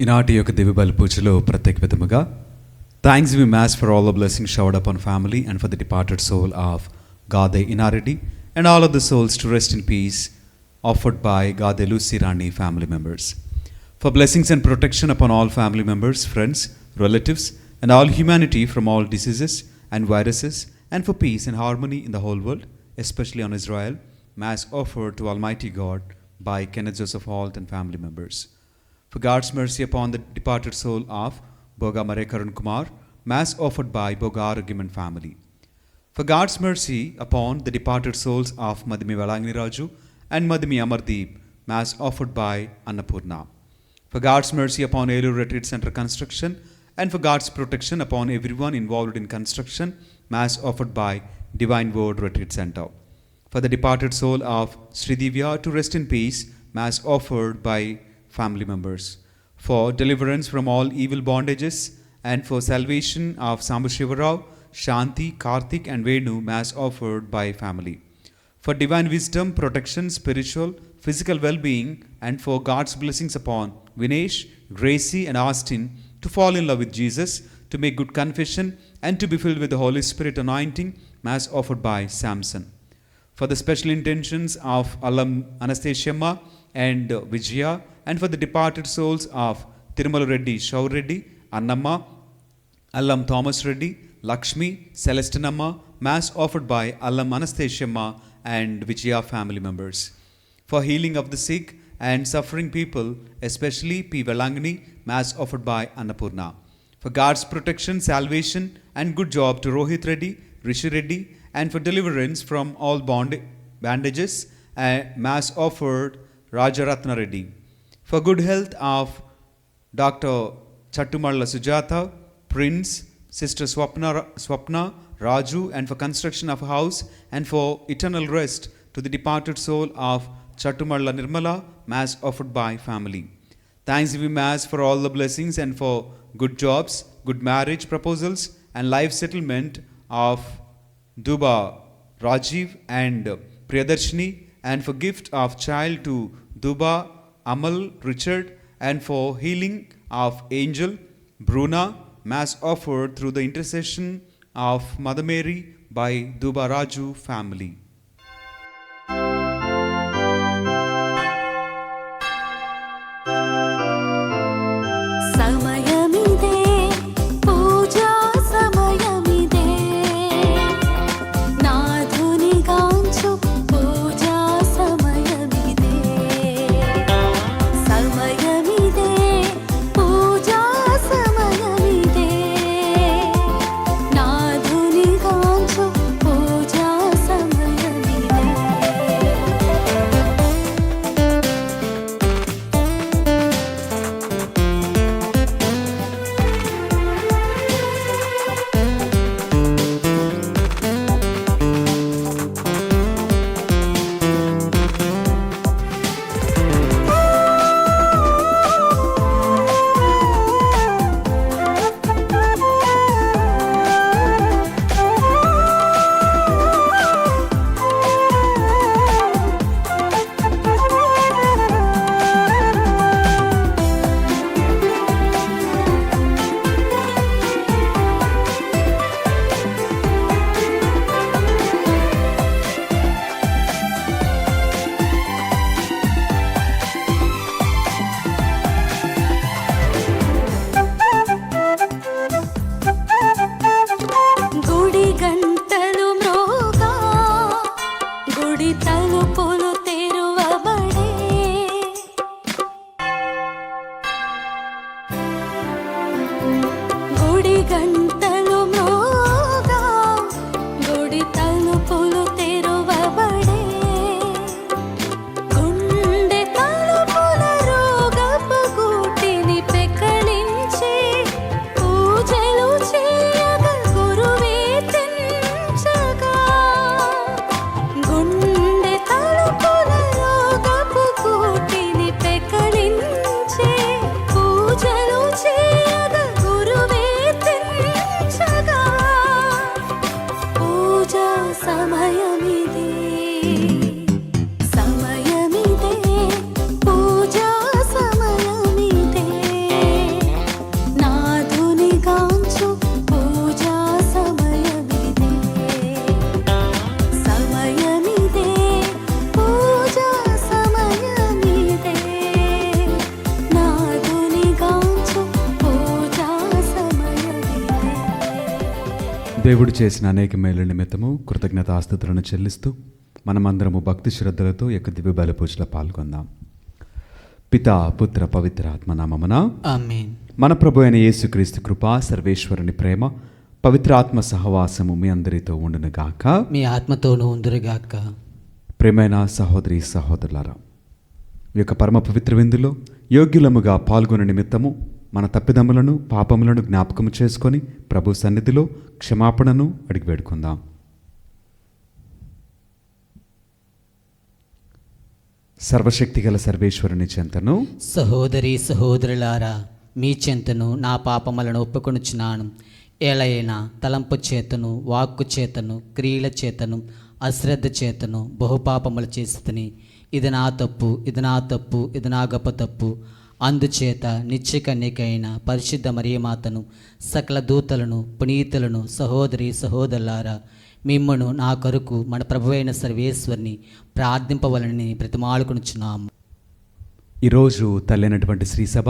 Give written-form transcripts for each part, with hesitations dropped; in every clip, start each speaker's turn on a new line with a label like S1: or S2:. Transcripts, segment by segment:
S1: ఈనాటి యొక్క దివ్యబలి పూజలో ప్రత్యేక విధముగా thanks we mass for all the blessing showered upon family and for the departed soul of Gade Innareddy and all of the souls to rest in peace offered by Gade Lucy Rani family members. For blessings and protection upon all family members, friends, relatives and all humanity from all diseases and viruses, and for peace and harmony in the whole world, especially on Israel, Mass offered to Almighty God by Kenneth Joseph Holt and family members. For God's mercy upon the departed soul of Boga Mare Karun Kumar, Mass offered by Boga Argument family. For God's mercy upon the departed souls of Madhumi Valangini Raju and Madhumi Amardeep, Mass offered by Annapurna. For God's mercy upon Elur Retreat Center construction and for God's protection upon everyone involved in construction, Mass offered by Divine Word Retreat Center. For the departed soul of Sridivya to rest in peace, Mass offered by family members. For deliverance from all evil bondages and for salvation of Sambu Shivarao, Shanti, Karthik and Venu, Mass offered by family. For divine wisdom, protection, spiritual, physical well-being and for God's blessings upon Vinesh, Gracie and Austin to fall in love with Jesus, to make good confession and to be filled with the Holy Spirit anointing, Mass offered by Samson. For the special intentions of Allam Anastasia and Vijaya and for the departed souls of Tirumala Reddy, Shaur Reddy, Annamma, Allam Thomas Reddy, Lakshmi, Celestinamma, Mass offered by Allam Anastasia and Vijaya family members. For healing of the sick and suffering people, especially P. Velangani, Mass offered by Annapurna. For God's protection, salvation and good job to Rohit Reddy, Rishi Reddy and for deliverance from all bandages, Mass offered Rajaratna Reddy. For good health of Dr. Chattumalla Sujata, Prince, Sister Swapna, Raju and for construction of a house and for eternal rest to the departed soul of Chattumalla Nirmala, Mass offered by family. Thanks be Mass for all the blessings and for good jobs, good marriage proposals and life settlement of Duba, Rajiv and Priyadarshini and for gift of child to Duba, Amal, Richard and for healing of Angel, Bruna, Mass offered through the intercession of Mother Mary by Duba Raju family.
S2: సమయమిదే, పూజా సమయమిదే, నాథుని గాంచు పూజా సమయమిదే. సమయమిదే, పూజా సమయమిదే, నాథుని గాంచు పూజా సమయమిదే.
S1: దేవుడు చేసిన అనేక మేళ్ళ నిమిత్తము కృతజ్ఞతాస్తుతులను చెల్లిస్తూ మనమందరము భక్తి శ్రద్ధలతో యొక్క దివ్య బలి పూజలో పాల్గొందాం. పితా పుత్ర పవిత్ర ఆత్మ నామమున
S3: ఆమేన్.
S1: మన ప్రభు అయిన యేసుక్రీస్తు కృప, సర్వేశ్వరుని ప్రేమ, పవిత్రాత్మ సహవాసము మీ అందరితో ఉండును గాక.
S3: మీ ఆత్మతోనూ ఉందురుగాక.
S1: ప్రేమైన సహోదరి సహోదరులారా, ఈ యొక్క పరమ పవిత్ర విందులో యోగ్యులముగా పాల్గొనే నిమిత్తము మన తప్పిదములను పాపములను జ్ఞాపకము చేసుకొని ప్రభు సన్నిధిలో క్షమాపణను అడిగి వేడుకుందాం. సర్వశక్తిగల సర్వేశ్వరుని చెంతను
S3: సహోదరి సహోదరులారా, మీ చెంతను నా పాపములను ఒప్పుకొనుచున్నాను. ఏలైనా తలంపు చేతను, వాక్కు చేతను, క్రియల చేతను, అశ్రద్ధ చేతను బహుపాపములు చేస్తుని. ఇది నా తప్పు, ఇది నా తప్పు, ఇది నా గొప్ప తప్పు. అందుచేత నిత్యకన్యకైన పరిశుద్ధ మరియమాతను, సకల దూతలను, పునీతులను, సహోదరి సహోదరులారా, మిమ్మను నా కొరకు మన ప్రభువైన సర్వేశ్వరిని ప్రార్థింపవలనని బ్రతిమాలుకొనుచున్నాము.
S1: ఈరోజు తల్లైనటువంటి శ్రీసభ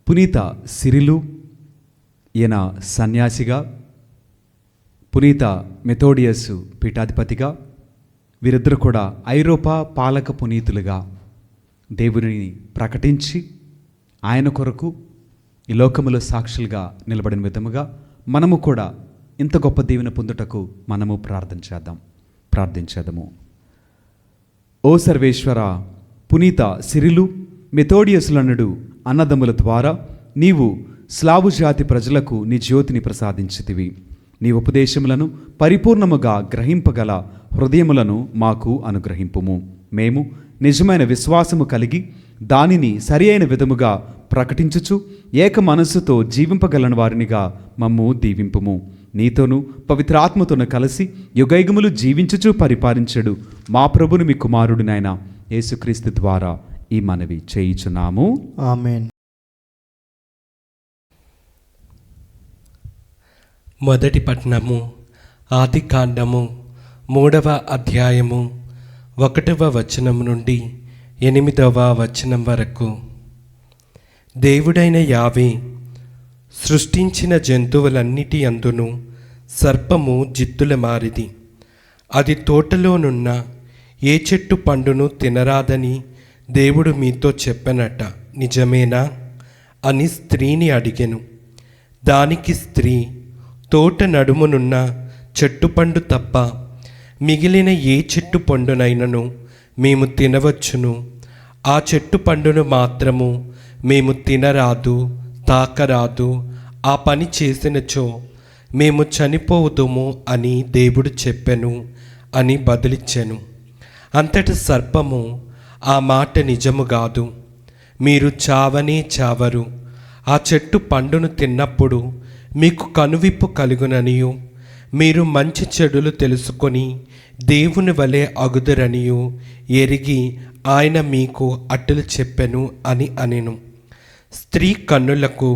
S1: పునీత సిరిలు, ఈయన సన్యాసిగా, పునీత మెథోడియస్ పీఠాధిపతిగా, వీరిద్దరు కూడా ఐరోపా పాలక పునీతులుగా దేవుని ప్రకటించి ఆయన కొరకు ఈ లోకములో సాక్షులుగా నిలబడిన విధముగా మనము కూడా ఇంత గొప్ప దీవెన పొందుటకు మనము ప్రార్థించేదము. ఓ సర్వేశ్వర, పునీత సిరిలు, మెథోడియస్లనుడు అన్నదమ్ముల ద్వారా నీవు స్లావు జాతి ప్రజలకు నీ జ్యోతిని ప్రసాదించితివి. నీ ఉపదేశములను పరిపూర్ణముగా గ్రహింపగల హృదయములను మాకు అనుగ్రహింపుము. మేము నిజమైన విశ్వాసము కలిగి దానిని సరి అయిన విధముగా ప్రకటించుచు ఏక మనస్సుతో జీవింపగలను వారినిగా మమ్ము దీవింపుము. నీతోనూ పవిత్రాత్మతోను కలిసి యుగయుగములు జీవించుచు పరిపాలించడు మా ప్రభుని మీ కుమారుడినైన యేసుక్రీస్తు ద్వారా ఈ మనవి చేయుచున్నాము.
S4: ఆమేన్.
S5: మొదటి పట్టణము, ఆది కాండము 3వ అధ్యాయము 1వ వచనం నుండి 8వ వచనం వరకు. దేవుడైన యావే సృష్టించిన జంతువులన్నిటి అందును సర్పము జిత్తుల మారిది. అది తోటలోనున్న ఏ చెట్టు పండును తినరాదని దేవుడు మీతో చెప్పనట నిజమేనా అని స్త్రీని అడిగెను. దానికి స్త్రీ, తోట నడుమునున్న చెట్టు పండు తప్ప మిగిలిన ఏ చెట్టు పండునైనను మేము తినవచ్చును. ఆ చెట్టు పండును మాత్రము మేము తినరాదు, తాకరాదు. ఆ పని చేసినచో మేము చనిపోవుదుము అని దేవుడు చెప్పెను అని బదులిచ్చెను. అంతటి సర్పము, ఆ మాట నిజము కాదు, మీరు చావనే చావరు. ఆ చెట్టు పండును తిన్నప్పుడు మీకు కనువిప్పు కలుగుననియు, మీరు మంచి చెడులు తెలుసుకొని దేవుని వలె అగుదురనియు ఎరిగి ఆయన మీకు అట్టులు చెప్పెను అని అనెను. స్త్రీ కన్నులకు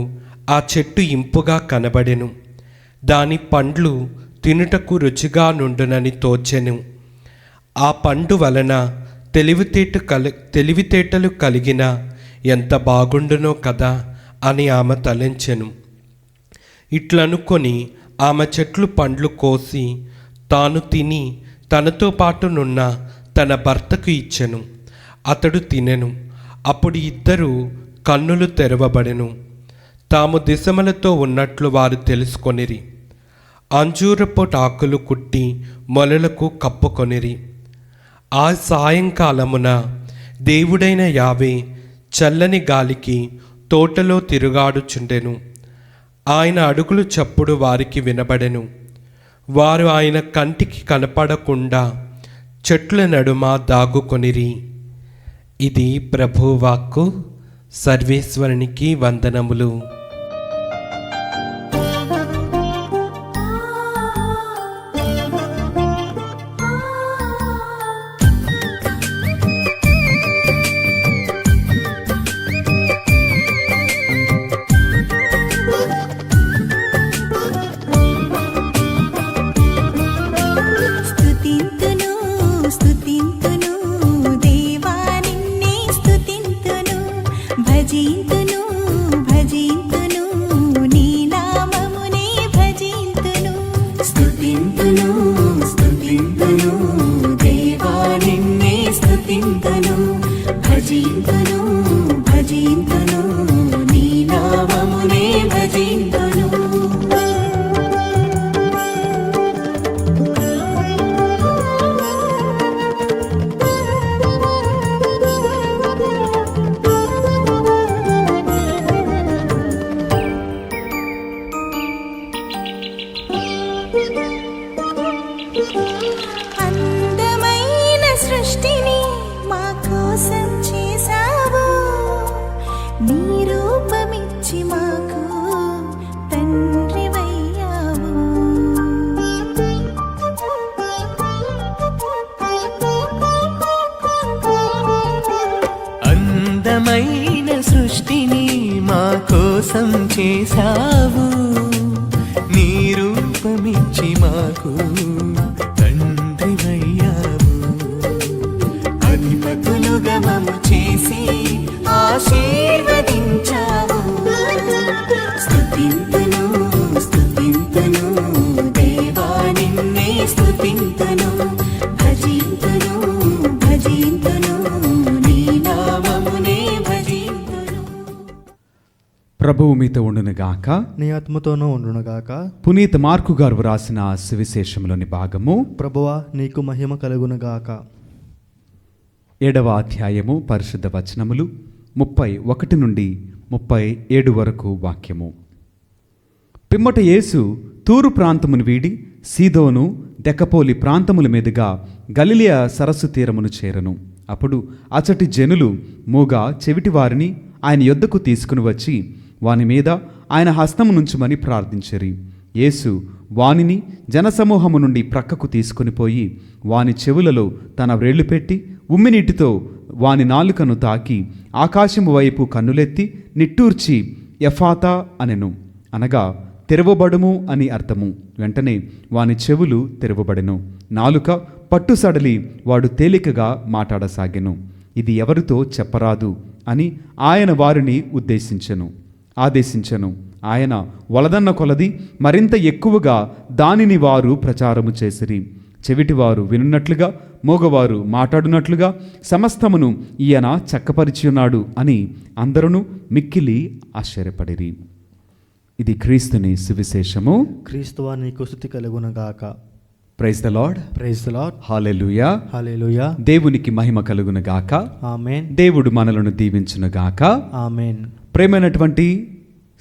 S5: ఆ చెట్టు ఇంపుగా కనబడెను, దాని పండ్లు తినుటకు రుచిగా నుండునని తోచెను. ఆ పండు వలన తెలివితేటలు కలిగిన ఎంత బాగుండునో కదా అని ఆమె తలంచెను. ఇట్లనుకొని ఆమె చెట్లు పండ్లు కోసి తాను తిని తనతో పాటునున్న తన భర్తకు ఇచ్చెను. అతడు తినెను. అప్పుడు ఇద్దరు కన్నులు తెరవబడెను. తాము దిశమలతో ఉన్నట్లు వారు తెలుసుకొనిరి. అంజూరపు ఆకులు కుట్టి మొలలకు కప్పుకొనిరి. ఆ సాయంకాలమున దేవుడైన యావే చల్లని గాలికి తోటలో తిరుగాడుచుండెను. ఆయన అడుగులు చప్పుడు వారికి వినబడెను. వారు ఆయన కంటికి కనపడకుండా చెట్ల నడుమ దాగుకొనిరి. ఇది ప్రభువాక్కు. సర్వేశ్వరునికి వందనములు.
S2: స్తుతింతును భజింతును భజింతును నీ నామమునే భజింతును. అందమైన సృష్టిని మా కోసం చేశావు, నీ రూపమిచ్చి మాకు తండ్రివయ్యావు.
S4: అందమైన సృష్టిని మా కోసం చేశావు, నీ రూపమిచ్చి మాకు తండ్రివయ్యావు.
S2: అధిపతులుగా మమ్ము చేసి ఆశీర్వదించావు. స్తుతింతును స్తుతింతును దేవా నిన్నే స్తుతింతును భజింతును భజింతును నీ నామమునే భజింతును.
S1: ప్రభువు మీతో ఉండునుగాక.
S6: నీ ఆత్మతోనూ ఉండునుగాక.
S1: పునీత మార్కు గారు వ్రాసిన సువిశేషంలోని భాగము
S6: ప్రభువా నీకు మహిమ కలుగునుగాక.
S1: 7వ అధ్యాయము పరిశుద్ధ వచనములు 31 నుండి 37 వరకు వాక్యము. పిమ్మట యేసు తూరు ప్రాంతమును వీడి సీదోను దెకపోలి ప్రాంతముల మీదుగా గలిలయ సరస్సు తీరమును చేరను. అప్పుడు అచటి జనులు మూగ చెవిటి వారిని ఆయన యొద్దకు తీసుకుని వచ్చి వాని మీద ఆయన హస్తము నుంచుమని ప్రార్థించిరి. యేసు వానిని జనసమూహము నుండి ప్రక్కకు తీసుకుని పోయి వాని చెవులలో తన వ్రేళ్లు పెట్టి ఉమ్మినీటితో వాని నాలుకను తాకి ఆకాశము వైపు కన్నులెత్తి నిట్టూర్చి ఎఫాతా అనెను, అనగా తెరవబడుము అని అర్థము. వెంటనే వాని చెవులు తెరవబడెను, నాలుక పట్టుసడలి వాడు తేలికగా మాట్లాడసాగెను. ఇది ఎవరితో చెప్పరాదు అని ఆయన వారిని ఆదేశించెను. ఆయన వలదన్న కొలది మరింత ఎక్కువగా దానిని వారు ప్రచారము చేసిరి. చెవిటివారు వినున్నట్లుగా మోగవారు మాట్లాడునట్లుగా సమస్తమును ఈయన చక్కపరిచి ఉన్నాడు అని అందరూ మిక్కిలి ఆశ్చర్యపడిరి. ఇది క్రీస్తుని సువిశేషము.
S6: క్రీస్తువా నీకు స్తుతి కలుగునుగాక.
S1: Praise the lord.
S6: Praise the lord.
S1: Hallelujah.
S6: Hallelujah.
S1: దేవునికి మహిమ కలుగునుగాక.
S6: ఆమేన్.
S1: దేవుడు మనలను దీవించునుగాక.
S6: ఆమేన్.
S1: ప్రేమైనటువంటి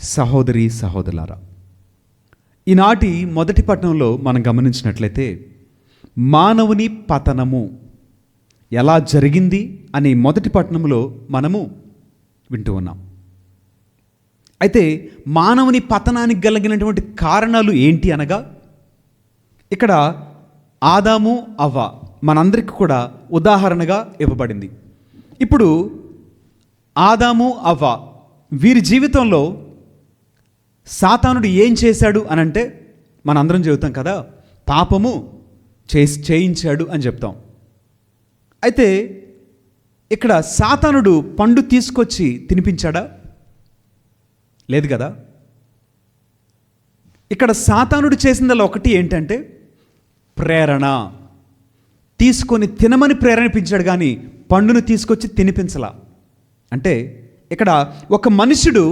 S1: సహోదరి సహోదరులారా, ఈనాటి మొదటి పట్టణంలో మనం గమనించినట్లయితే మానవుని పతనము ఎలా జరిగింది అనే మొదటి పట్టణంలో మనము వింటూ ఉన్నాం. అయితే మానవుని పతనానికి కలిగినటువంటి కారణాలు ఏంటి అనగా, ఇక్కడ ఆదాము అవ్వ మనందరికీ కూడా ఉదాహరణగా ఇవ్వబడింది. ఇప్పుడు ఆదాము అవ్వ వీరి జీవితంలో సాతానుడు ఏం చేశాడు అనంటే మనందరం చెబుతాం కదా, పాపము చేయించాడు అని చెప్తాం. అయితే ఇక్కడ సాతానుడు పండు తీసుకొచ్చి తినిపించాడా? లేదు కదా. ఇక్కడ సాతానుడు చేసిందల్లా ఒకటి ఏంటంటే ప్రేరణ. తీసుకొని తినమని ప్రేరేపించాడు కానీ పండును తీసుకొచ్చి తినిపించలా. అంటే ఇక్కడ ఒక మనుషుడు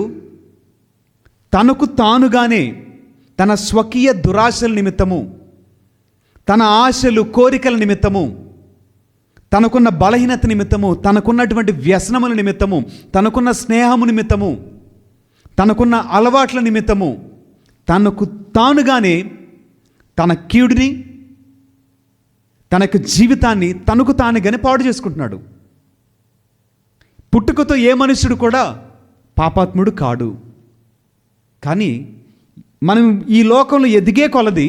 S1: తనకు తానుగానే తన స్వకీయ దురాశల నిమిత్తము, తన ఆశలు కోరికల నిమిత్తము, తనకున్న బలహీనత నిమిత్తము, తనకున్నటువంటి వ్యసనముల నిమిత్తము, తనకున్న స్నేహము నిమిత్తము, తనకున్న అలవాట్ల నిమిత్తము తనకు తానుగానే తన కీడుని, తనకు జీవితాన్ని తనకు తానుగానే పాడు చేసుకుంటున్నాడు. పుట్టుకతో ఏ మనుషుడు కూడా పాపాత్ముడు కాడు. కానీ మనం ఈ లోకంలో ఎదిగే కొలది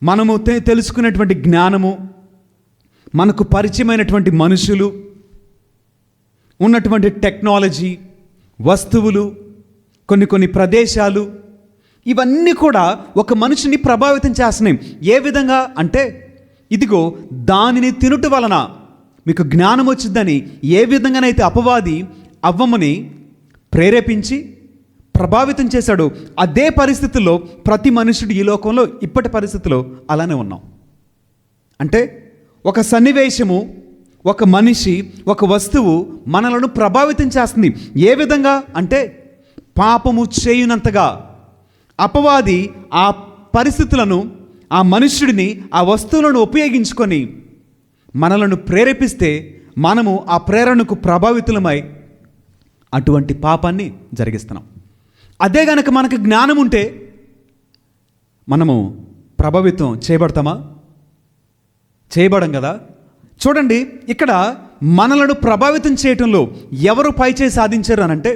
S1: మనము తెలుసుకునేటువంటి జ్ఞానము, మనకు పరిచయమైనటువంటి మనుషులు, ఉన్నటువంటి టెక్నాలజీ, వస్తువులు, కొన్ని ప్రదేశాలు, ఇవన్నీ కూడా ఒక మనిషిని ప్రభావితం చేస్తున్నాయి. ఏ విధంగా అంటే, ఇదిగో దానిని తినుట వలన మీకు జ్ఞానం వచ్చిందని ఏ విధంగానైతే అపవాది అవ్వమని ప్రేరేపించి ప్రభావితం చేశాడు, అదే పరిస్థితుల్లో ప్రతి మనుషుడు ఈ లోకంలో ఇప్పటి పరిస్థితుల్లో అలానే ఉన్నాం. అంటే ఒక సన్నివేశము ఒక మనిషి, ఒక వస్తువు మనలను ప్రభావితం చేస్తుంది. ఏ విధంగా అంటే పాపము చేయునంతగా. అపవాది ఆ పరిస్థితులను, ఆ మనుష్యుడిని, ఆ వస్తువులను ఉపయోగించుకొని మనలను ప్రేరేపిస్తే మనము ఆ ప్రేరణకు ప్రభావితులమై అటువంటి పాపాన్ని జరిగిస్తున్నాం. అదే గనక మనకు జ్ఞానం ఉంటే మనము ప్రభావితం చేయబడతామా? చేయబడం కదా. చూడండి, ఇక్కడ మనలను ప్రభావితం చేయటంలో ఎవరు పైచేయి సాధించారు అనంటే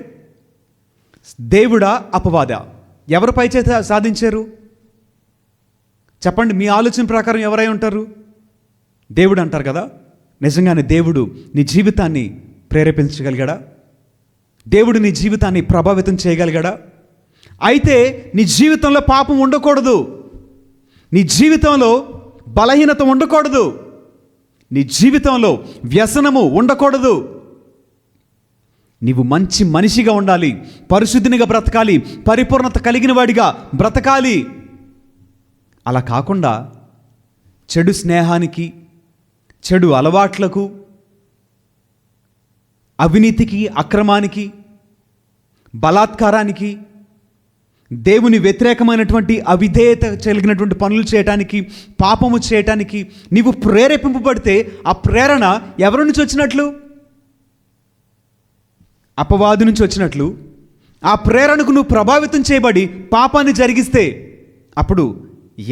S1: దేవుడా, అపవాదా? ఎవరు పైచేయి సాధించారు చెప్పండి. మీ ఆలోచన ప్రకారం ఎవరై ఉంటారు? దేవుడు అంటారు కదా. నిజంగానే దేవుడు నీ జీవితాన్ని ప్రేరేపించగలిగాడా? దేవుడు నీ జీవితాన్ని ప్రభావితం చేయగలిగాడా? అయితే నీ జీవితంలో పాపం ఉండకూడదు, నీ జీవితంలో బలహీనత ఉండకూడదు, నీ జీవితంలో వ్యసనము ఉండకూడదు. నీవు మంచి మనిషిగా ఉండాలి, పరిశుద్ధినిగా బ్రతకాలి, పరిపూర్ణత కలిగిన వాడిగా బ్రతకాలి. అలా కాకుండా చెడు స్నేహానికి, చెడు అలవాట్లకు, అవినీతికి, అక్రమానికి, బలాత్కారానికి, దేవుని వ్యతిరేకమైనటువంటి అవిధేయత కలిగినటువంటి పనులు చేయటానికి, పాపము చేయటానికి నీవు ప్రేరేపింపబడితే ఆ ప్రేరణ ఎవరి నుంచి వచ్చినట్లు? అపవాది నుంచి వచ్చినట్లు. ఆ ప్రేరణకు నువ్వు ప్రభావితం చేయబడి పాపాన్ని జరిగిస్తే అప్పుడు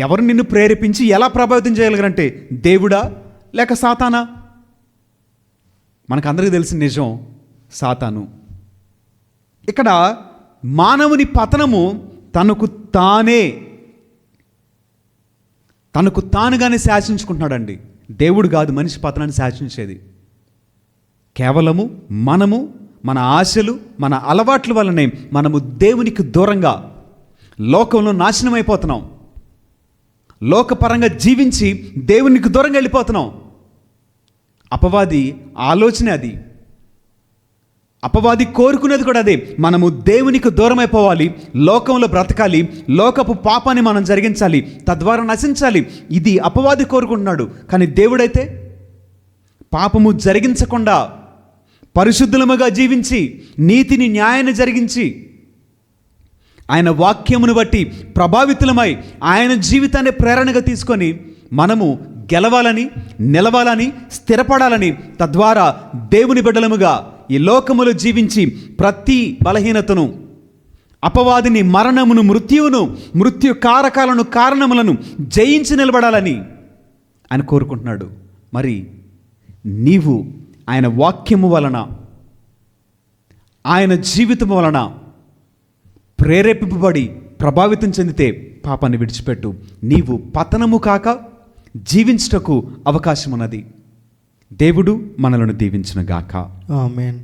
S1: ఎవరు నిన్ను ప్రేరేపించి ఎలా ప్రభావితం చేయగలరంటే దేవుడా లేక సాతానా? మనకందరికీ తెలిసిన నిజం సాతాను. ఇక్కడ మానవుని పతనము తనకు తానుగానే శాసించుకుంటున్నాడండి. దేవుడు కాదు మనిషి పతనాన్ని శాసించేది. కేవలము మనము, మన ఆశలు, మన అలవాట్ల వల్లనే మనము దేవునికి దూరంగా లోకంలో నాశనం అయిపోతున్నాం. లోకపరంగా జీవించి దేవునికి దూరంగా వెళ్ళిపోతున్నాం. అపవాది ఆలోచన అది. అపవాది కోరుకునేది కూడా అదే. మనము దేవునికి దూరం అయిపోవాలి, లోకంలో బ్రతకాలి, లోకపు పాపాన్ని మనం జరిగించాలి, తద్వారా నశించాలి. ఇది అపవాది కోరుకుంటున్నాడు. కానీ దేవుడైతే పాపము జరిగించకుండా పరిశుద్ధులముగా జీవించి నీతిని, న్యాయాన్ని జరిగించి ఆయన వాక్యమును బట్టి ప్రభావితులమై ఆయన జీవితాన్ని ప్రేరణగా తీసుకొని మనము గెలవాలని, నిలవాలని, స్థిరపడాలని, తద్వారా దేవుని బిడ్డలముగా ఈ లోకములో జీవించి ప్రతి బలహీనతను, అపవాదిని, మరణమును, మృత్యువును, మృత్యు కారకాలను, కారణములను జయించి నిలబడాలని ఆయన కోరుకుంటున్నాడు. మరి నీవు ఆయన వాక్యము వలన, ఆయన జీవితం వలన ప్రేరేపింపబడి ప్రభావితం చెందితే పాపాన్ని విడిచిపెట్టు. నీవు పతనము కాక జీవించుటకు అవకాశం ఉన్నది. దేవుడు మనలను దీవించునుగాక.
S6: ఆమేన్.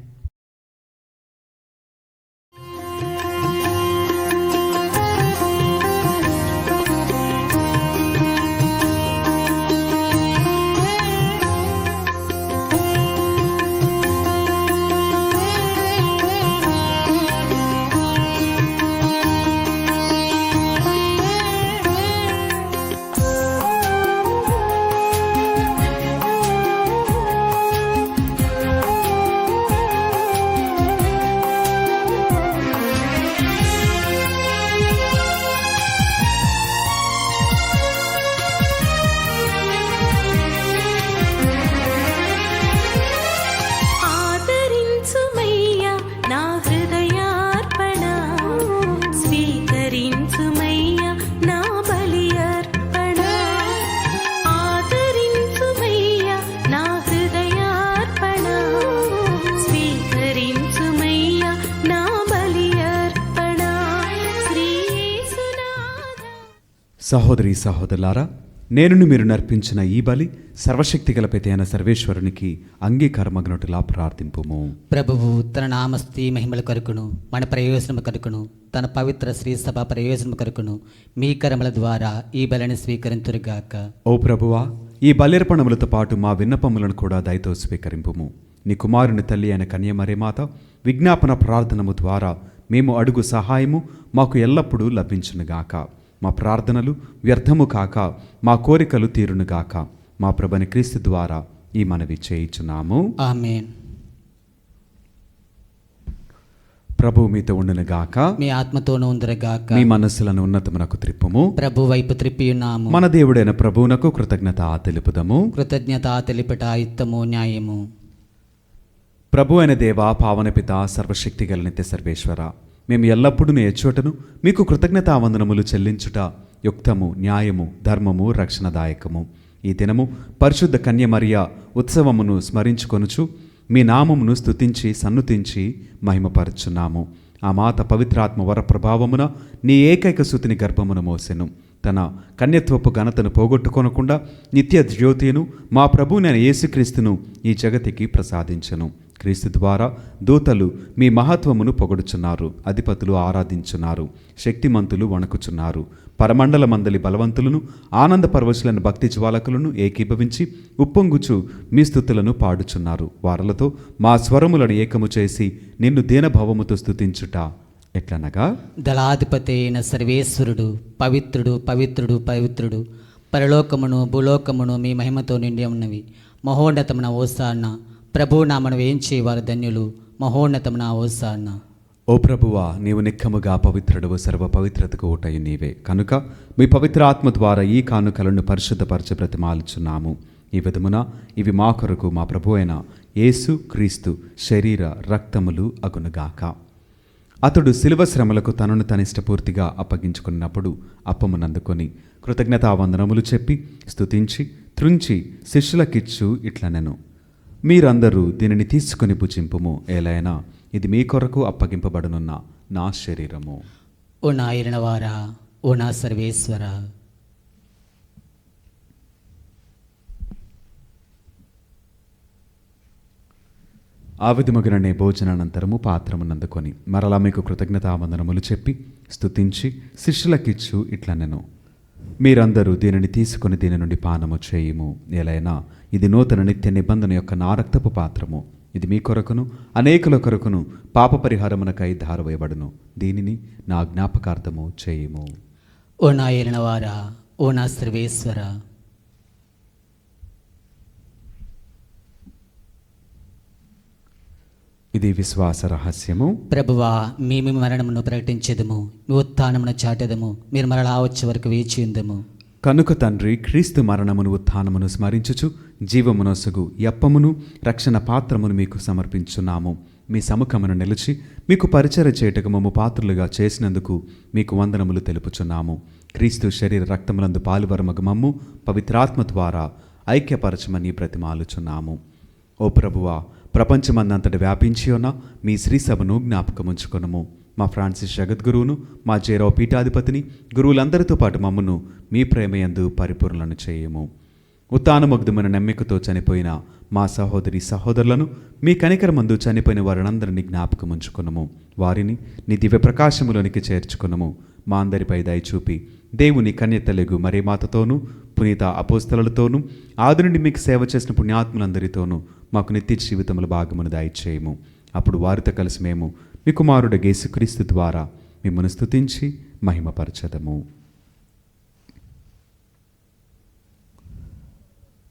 S2: ఆదరించుమయ్యా నా హృదయార్పణ, స్వీకరించుమయ్యా నా బలి అర్పణ. ఆదరించుమయ్యా నా హృదయార్పణ, స్వీకరించుమయ్యా నా బలి అర్పణ. శ్రీ యేసునాథ.
S1: సహోదరి సహోదరులారా, నేను మీరు నర్పించిన ఈ బలి సర్వశక్తిగల పిత అయిన సర్వేశ్వరునికి అంగీకారమగినట్టులా ప్రార్థింపుము.
S3: ప్రభువు తన నామస్తి మహిమల కొరకును, మన ప్రయోజనము కొరకును, తన పవిత్ర శ్రీ సభ ప్రయోజనము కొరకును మీ కరముల ద్వారా ఈ బలిని స్వీకరింతురుగాక.
S1: ఓ ప్రభువా, ఈ బలిర్పణములతో పాటు మా విన్నపములను కూడా దయతో స్వీకరింపుము. నీ కుమారుని తల్లి అయిన కన్యమరేమాత విజ్ఞాపన ప్రార్థనము ద్వారా మేము అడుగు సహాయము మాకు ఎల్లప్పుడూ లభించునుగాక. మా ప్రార్థనలు వ్యర్థము కాక మా కోరికలు తీరునుగాక. మా ప్రభుని క్రీస్తు ద్వారా ఈ మనవి చేయుచున్నాము.
S3: ఆమేన్.
S1: ప్రభు మీతో ఉండును గాక.
S3: మీ ఆత్మతోనూ ఉందరగాక.
S1: మీ మనస్సులను ఉన్నతమునకు త్రిప్పుము.
S3: ప్రభు వైపు త్రిప్పియున్నాము.
S1: మన దేవుడైన ప్రభువునకు కృతజ్ఞత తెలుపుదము.
S3: కృతజ్ఞత తెలిపట యుక్తము న్యాయము.
S1: ప్రభు అయిన దేవ, పావన పిత, సర్వశక్తి గల నిత్య సర్వేశ్వర, మేము ఎల్లప్పుడూ ఎచ్చోటను మీకు కృతజ్ఞతావందనములు చెల్లించుట యుక్తము, న్యాయము, ధర్మము, రక్షణదాయకము. ఈ దినము పరిశుద్ధ కన్య మరియ ఉత్సవమును స్మరించుకొనుచు మీ నామమును స్తుతించి సన్నుతించి మహిమపరచున్నాము. ఆ మాత పవిత్రాత్మ వర ప్రభావమున నీ ఏకైక సుతిని గర్భమును మోసెను. తన కన్యత్వపు ఘనతను పోగొట్టుకొనకుండా నిత్య జ్యోతిను మా ప్రభువునైన యేసుక్రీస్తును ఈ జగతికి ప్రసాదించెను. క్రీస్తు ద్వారా దూతలు మీ మహత్వమును పొగడుచున్నారు, అధిపతులు ఆరాధించున్నారు, శక్తిమంతులు వణకుచున్నారు. పరమండల మందలి బలవంతులను ఆనంద పరవశులైన భక్తి జ్వాలకులను ఏకీభవించి ఉప్పొంగుచు మీ స్తుతులను పాడుచున్నారు. వారలతో మా స్వరములను ఏకము చేసి నిన్ను దీనభావముతో స్తుతించుట ఎట్లనగా,
S3: దళాధిపతి అయిన సర్వేశ్వరుడు పవిత్రుడు పవిత్రుడు పవిత్రుడు, పరలోకమును భూలోకమును మీ మహిమతో నిండి ఉన్నవి. మహోన్నతమున ఓసాన్న. ప్రభు నామను వేయించే వారు ధన్యులు. మహోన్నతమున ఓసాన్న.
S1: ఓ ప్రభువా, నీవు నిక్కముగా పవిత్రుడవు, సర్వ పవిత్రతకు ఊటయు నీవే. కనుక మీ పవిత్ర ఆత్మ ద్వారా ఈ కానుకలను పరిశుద్ధపరచ బ్రతిమాలుచున్నాము. ఈ విధమున ఇవి మా కొరకు మా ప్రభు అయిన యేసు క్రీస్తు శరీర రక్తములు అగునుగాక. అతడు శిలువ శ్రమలకు తనను తనిష్టపూర్తిగా అప్పగించుకున్నప్పుడు అప్పమునందుకొని కృతజ్ఞతావందనములు చెప్పి స్తుతించి త్రుంచి శిష్యులకిచ్చు ఇట్లనెను, మీరందరూ దీనిని తీసుకొని భుజింపుము. ఏలైనా ఇది మీ కొరకు అప్పగింపబడనున్న నా శరీరము.
S3: ఓ నా ఇరణవారా, ఓ నా సర్వేశ్వర.
S1: ఆ విధముగానే భోజనానంతరము పాత్రమునందుకొని మరలా మీకు కృతజ్ఞతావందనములు చెప్పి స్తుతించి శిష్యులకిచ్చు ఇట్లనెను, మీరందరూ దీనిని తీసుకొని దీని నుండి పానము చేయుము. ఎలైనా ఇది నూతన నిత్య నిబంధన యొక్క నా రక్తపు పాత్రము. ఇది మీ కొరకును అనేకుల కొరకును పాప పరిహారమునకై ధారవేయబడును. దీనిని నా జ్ఞాపకార్థము చేయుము.
S3: ఓ నా ఇరణవారా, ఓ నా సర్వేశ్వర.
S1: ఇది విశ్వాస రహస్యము.
S3: ప్రభువా, మీ మరణమును ప్రకటించెదము, మీ ఉత్థానమును చాటెదము. మీరు మరలా వచ్చే వరకు వేచి ఉందము.
S1: కనుక తండ్రి, క్రీస్తు మరణమును ఉత్థానమును స్మరించుచు జీవమునొసగు యప్పమును రక్షణ పాత్రమును మీకు సమర్పించున్నాము. మీ సముఖమును నిలిచి మీకు పరిచర్య చేయుటకు మమ్ము పాత్రులుగా చేసినందుకు మీకు వందనములు తెలుపుచున్నాము. క్రీస్తు శరీర రక్తములందు పాలువరమగు మమ్ము పవిత్రాత్మ ద్వారా ఐక్యపరచమని బ్రతిమాలుచున్నాము. ఓ ప్రభువా, ప్రపంచమందంతటి వ్యాపించి ఉన్న మీ శ్రీ సభను జ్ఞాపకముంచుకొనుము. మా ఫ్రాన్సిస్ జగద్గురువును, మా జేరో పీఠాధిపతిని, గురువులందరితో పాటు మమ్మను మీ ప్రేమయందు పరిపూర్ణలను చేయము. ఉత్తానముగ్ధమైన నమ్మికతో చనిపోయిన మా సహోదరి సహోదరులను మీ కనికరమందు చనిపోయిన వారినందరినీ జ్ఞాపకముంచుకొనుము. వారిని నీ దివ్య ప్రకాశములోనికి చేర్చుకొనుము. మా అందరిపై దయచూపి దేవుని కన్యతలెగు మరీ మాతతోనూ పునీత అపోస్తలతోనూ ఆది నుండి మీకు సేవ చేసిన పుణ్యాత్ములందరితోనూ మాకు నిత్య జీవితముల భాగమును దయచేయము. అప్పుడు వారితో కలిసి మేము మీ కుమారుడు యేసుక్రీస్తు ద్వారా మిమ్మల్ని స్తుతించి మహిమపరచదము.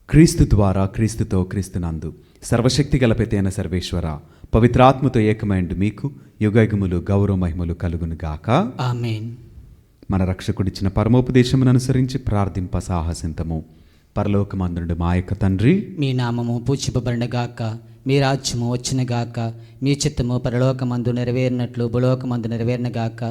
S1: క్రీస్తు ద్వారా, క్రీస్తుతో, క్రీస్తునందు సర్వశక్తి గల పితైన సర్వేశ్వర, పవిత్రాత్మతో ఏకమైండు మీకు యుగయుగములు గౌరవ మహిమలు కలుగును గాక.
S3: ఆమేన్.
S1: మన రక్షకుడిచ్చిన పరమోపదేశమును అనుసరించి ప్రార్థింప సాహసింతము. పరలోకమందునుడు మా యొక్క తండ్రి,
S3: మీ నామము పూజింపబడినగాక, మీ రాజ్యము వచ్చినగాక, మీ చిత్తము పరలోకమందు నెరవేరినట్లు భూలోకమందు నెరవేరినగాక.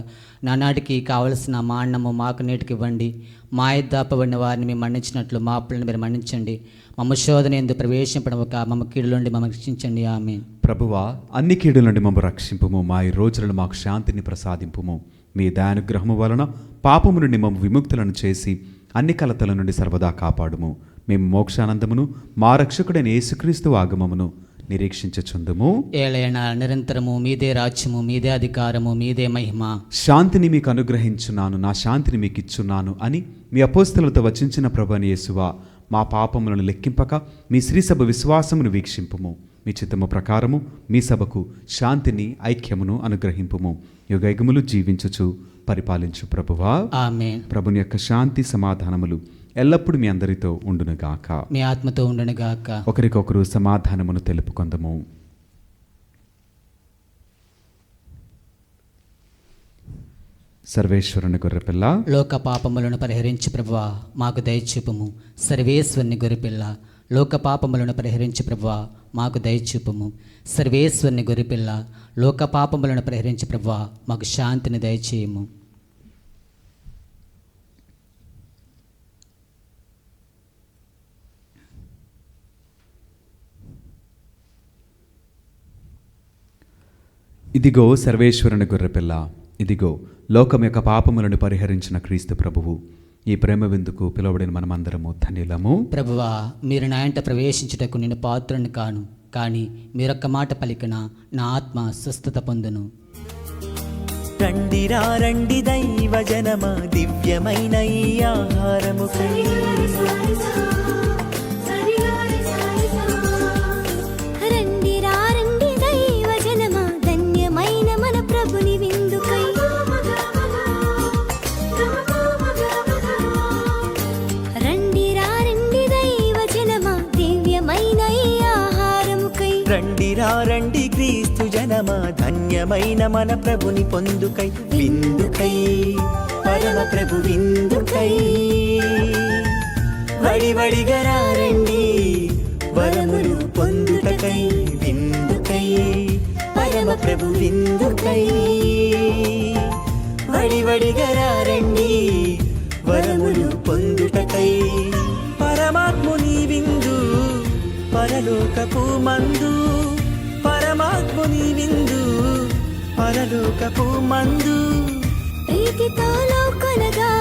S3: నానాటికి కావలసిన మా అన్నము మాకు నేటికి ఇవ్వండి. మా ఎద్దాపబడిన వారిని మేము మన్నించినట్లు మా అప్పులను మీరు మన్నించండి. మమ్మ శోధన ఎందు ప్రవేశింపడవక మమ్మ కీడు నుండి మమ్మల్ని రక్షించండి. ఆమేన్.
S1: ప్రభువా, అన్ని కీడుల నుండి మమ్మ రక్షింపుము. మా ఈ రోజులను మాకు శాంతిని ప్రసాదింపుము. మీ దయానుగ్రహము వలన పాపము నుండి మమ్మ విముక్తులను చేసి అన్ని కలతల నుండి సర్వదా కాపాడుము. మేము మోక్షానందమును మా రక్షకుడైన యేసుక్రీస్తు ఆగమమును నిరీక్షించుచుందుము.
S3: ఏలైనా నిరంతరము మీదే రాజ్యము, మీదే అధికారము, మీదే మహిమ.
S1: శాంతిని మీకు అనుగ్రహించున్నాను, నా శాంతిని మీకు ఇచ్చున్నాను అని మీ అపోస్తలులతో వచించిన ప్రభువైన యేసువా, మా పాపములను లెక్కింపక మీ శ్రీసభ విశ్వాసమును వీక్షింపుము. మీ చిత్తము ప్రకారము మీ సభకు శాంతిని ఐక్యమును అనుగ్రహింపుము. యుగయుగములు జీవించుచు పరిపాలించు ప్రభువా.
S3: ఆమేన్.
S1: ప్రభుని యొక్క శాంతి సమాధానములు ఎల్లప్పుడూ మీ అందరితో ఉండునుగాక.
S3: మీ ఆత్మతో ఉండునుగాక.
S1: ఒకరికొకరు సమాధానమును తెలుపుకొందము. సర్వేశ్వరుని గొర్రెపిల్ల,
S3: లోక పాపములను పరిహరించి ప్రభువా మాకు దయచూపుము. సర్వేశ్వరుని గొర్రెపిల్ల, లోక పాపములను పరిహరించి ప్రభువా మాకు దయచూపుము. సర్వేశ్వరుని గొర్రెపిల్ల, లోక పాపములను పరిహరించి ప్రభువా మాకు శాంతిని దయచేయము.
S1: ఇదిగో సర్వేశ్వరుని గొర్రెపిల్ల, ఇదిగో లోకం యొక్క పాపములను పరిహరించిన క్రీస్తు ప్రభువు. ఈ ప్రేమ విందుకు పిలువబడిన మనమందరము ధన్యులము.
S3: ప్రభువా మీరు నా ఇంట ప్రవేశించుటకు నేను పాత్రుని కాను, కానీ మీరొక్క మాట పలికిన నా ఆత్మ స్వస్థత పొందును.
S4: రండిరా రండి దైవ జనమా, దివ్యమైన ఈ ఆహారము
S2: రండి రండి దైవ జనమా, ధన్యమైన మన ప్రభుని విందుకై. రండి రండి దైవ జనమా, దివ్యమైన ఈ ఆహారముకై.
S4: రండిరా రండి క్రీస్తు జనమా, ధన్యమైన మన ప్రభుని పొందుకై. విందుకై పరమ ప్రభు విందుకై, వడివడిగా రండి వరములు పొందుటకై. విందుకై పరమ ప్రభు విందుకై, వడివడిగా రండి వరములు పొందుటకై. పరమాత్ముని విందు పరలోకపు మందు, పరమాత్ముని విందు పరలోకపు మందు.
S2: ప్రీతితో లోకొనగా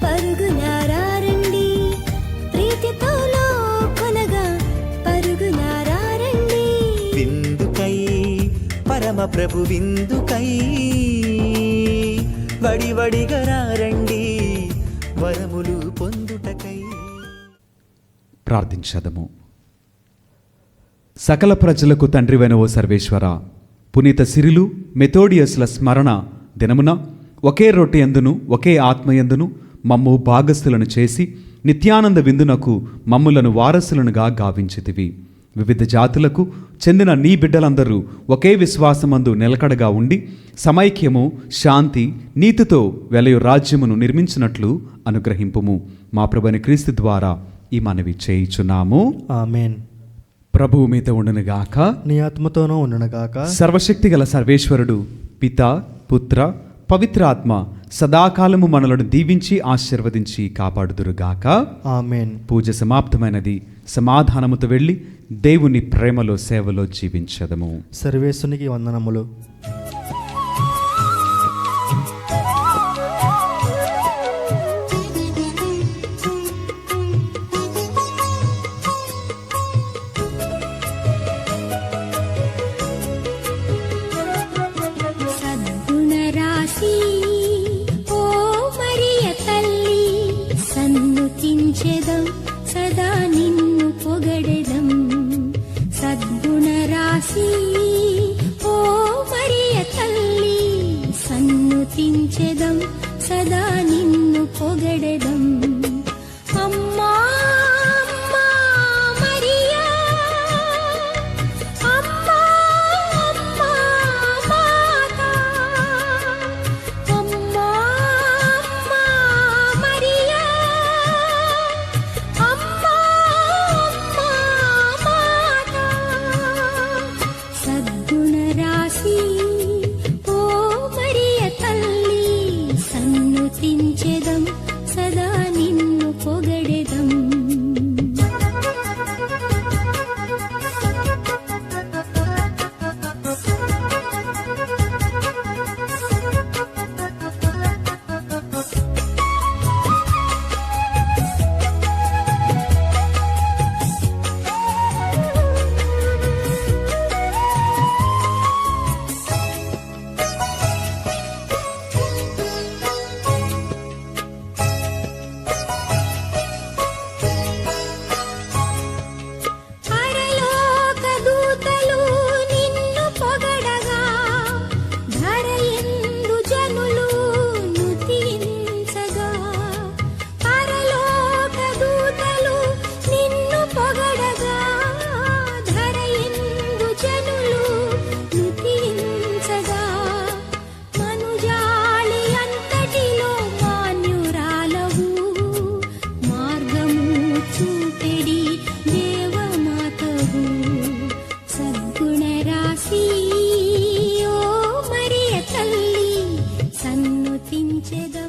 S2: పరుగునారండి, ప్రీతితో లోకొనగా పరుగునారండి.
S4: విందుకై పరమ ప్రభు విందుకై, వడివడిగా రండి వరములు పొందుటకై.
S1: ప్రార్థించదము. సకల ప్రజలకు తండ్రివైన ఓ సర్వేశ్వర, పునీత సిరిలు మెథోడియస్ల స్మరణ దినమున ఒకే రొట్టె యందును ఒకే ఆత్మయందును మమ్ము భాగస్థులను చేసి నిత్యానంద విందునకు మమ్ములను వారసులనుగా గావించితివి. వివిధ జాతులకు చెందిన నీ బిడ్డలందరూ ఒకే విశ్వాసమందు నిలకడగా ఉండి సమైక్యము, శాంతి, నీతితో వెలయు రాజ్యమును నిర్మించినట్లు అనుగ్రహింపుము. మా ప్రభువైన క్రీస్తు ద్వారా ఈ మనవి చేయుచున్నాము.
S6: ఆమెన్.
S1: ప్రభువు మీతో ఉండునుగాక.
S6: నీ ఆత్మతోనూ ఉండునుగాక.
S1: సర్వశక్తి గల సర్వేశ్వరుడు పిత, పుత్ర, పవిత్రాత్మ సదాకాలము మనలను దీవించి ఆశీర్వదించి కాపాడుదురుగాక.
S6: ఆమెన్.
S1: పూజ సమాప్తమైనది. సమాధానముతో వెళ్ళి దేవుని ప్రేమలో సేవలో జీవించదము.
S6: సర్వేశ్వరునికి వందనములు.
S2: సద్గుణరాశి ఓ మరియ తల్లి, సన్నుతించెదం సదా నిన్ను పొగడెదం. సద్గుణరాశి ఓ మరియ తల్లి, సన్నుతించెదం సదా నిన్ను పొగడెదం. అమ్మా అమ్మా మరియా, అమ్మా అమ్మా మాతా, అమ్మా అమ్మా మరియా, అమ్మా అమ్మా మాతా. సద్గుణరాశి ఓ మరియ తల్లి, సన్నుతించెదం సదా స్తుతించెదా